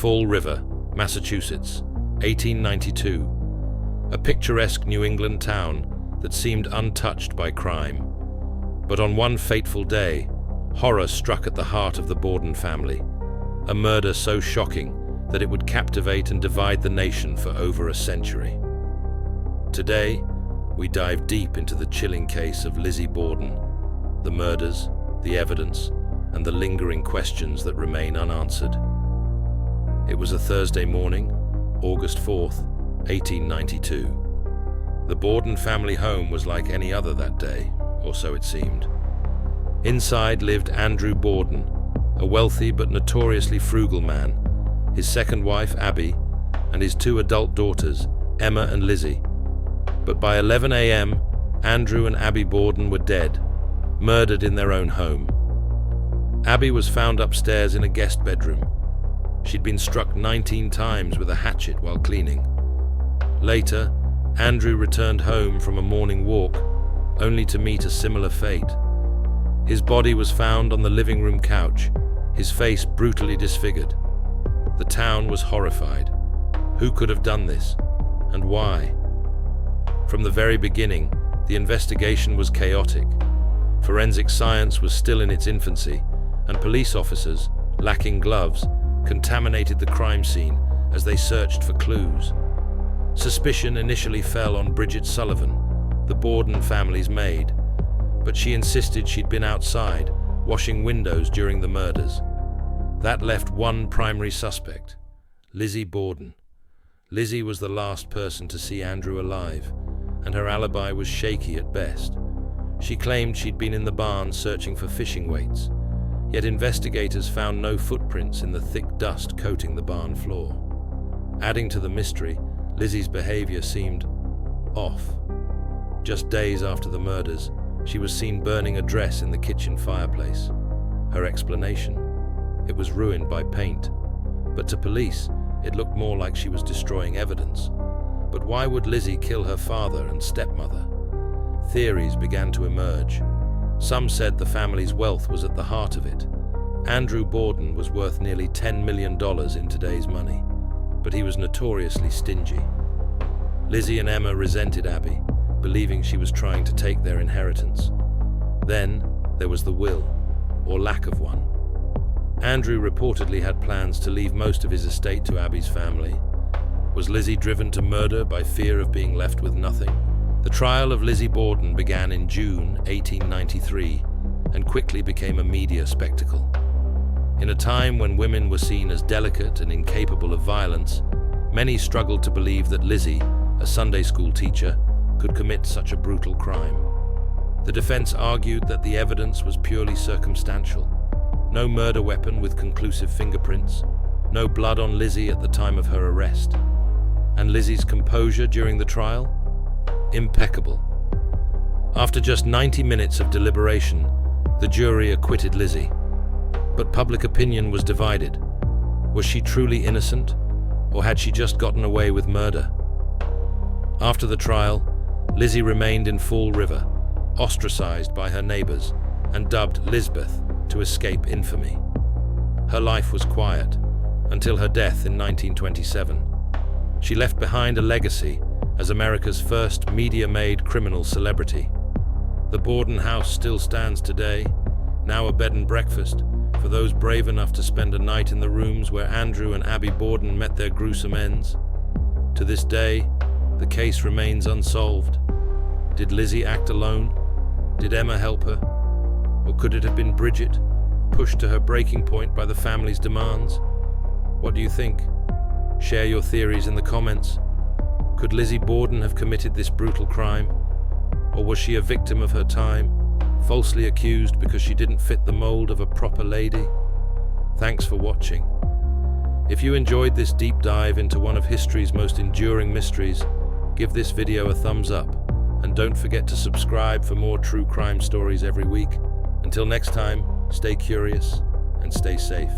Fall River, Massachusetts, 1892. A picturesque New England town that seemed untouched by crime. But on one fateful day, horror struck at the heart of the Borden family. A murder so shocking that it would captivate and divide the nation for over a century. Today, we dive deep into the chilling case of Lizzie Borden, the murders, the evidence, and the lingering questions that remain unanswered. It was a Thursday morning, August 4th, 1892. The Borden family home was like any other that day, or so it seemed. Inside lived Andrew Borden, a wealthy but notoriously frugal man, his second wife, Abby, and his two adult daughters, Emma and Lizzie. But by 11 a.m., Andrew and Abby Borden were dead, murdered in their own home. Abby was found upstairs in a guest bedroom. She'd been struck 19 times with a hatchet while cleaning. Later, Andrew returned home from a morning walk, only to meet a similar fate. His body was found on the living room couch, his face brutally disfigured. The town was horrified. Who could have done this, and why? From the very beginning, the investigation was chaotic. Forensic science was still in its infancy, and police officers, lacking gloves, contaminated the crime scene as they searched for clues. Suspicion initially fell on Bridget Sullivan, the Borden family's maid, but she insisted she'd been outside, washing windows during the murders. That left one primary suspect, Lizzie Borden. Lizzie was the last person to see Andrew alive, and her alibi was shaky at best. She claimed she'd been in the barn searching for fishing weights, yet investigators found no footprints in the thick dust coating the barn floor. Adding to the mystery, Lizzie's behavior seemed off. Just days after the murders, she was seen burning a dress in the kitchen fireplace. Her explanation? It was ruined by paint. But to police, it looked more like she was destroying evidence. But why would Lizzie kill her father and stepmother? Theories began to emerge. Some said the family's wealth was at the heart of it. Andrew Borden was worth nearly $10 million in today's money, but he was notoriously stingy. Lizzie and Emma resented Abby, believing she was trying to take their inheritance. Then there was the will, or lack of one. Andrew reportedly had plans to leave most of his estate to Abby's family. Was Lizzie driven to murder by fear of being left with nothing? The trial of Lizzie Borden began in June 1893 and quickly became a media spectacle. In a time when women were seen as delicate and incapable of violence, many struggled to believe that Lizzie, a Sunday school teacher, could commit such a brutal crime. The defense argued that the evidence was purely circumstantial. No murder weapon with conclusive fingerprints, no blood on Lizzie at the time of her arrest. And Lizzie's composure during the trial? Impeccable. After just 90 minutes of deliberation, the jury acquitted Lizzie. But public opinion was divided. Was she truly innocent, or had she just gotten away with murder? After the trial, Lizzie remained in Fall River, ostracized by her neighbors and dubbed Lizbeth to escape infamy. Her life was quiet until her death in 1927. She left behind a legacy as America's first media-made criminal celebrity. The Borden house still stands today, now a bed and breakfast for those brave enough to spend a night in the rooms where Andrew and Abby Borden met their gruesome ends. To this day, the case remains unsolved. Did Lizzie act alone? Did Emma help her? Or could it have been Bridget, pushed to her breaking point by the family's demands? What do you think? Share your theories in the comments. Could Lizzie Borden have committed this brutal crime? Or was she a victim of her time, falsely accused because she didn't fit the mold of a proper lady? Thanks for watching. If you enjoyed this deep dive into one of history's most enduring mysteries, give this video a thumbs up, and don't forget to subscribe for more true crime stories every week. Until next time, stay curious and stay safe.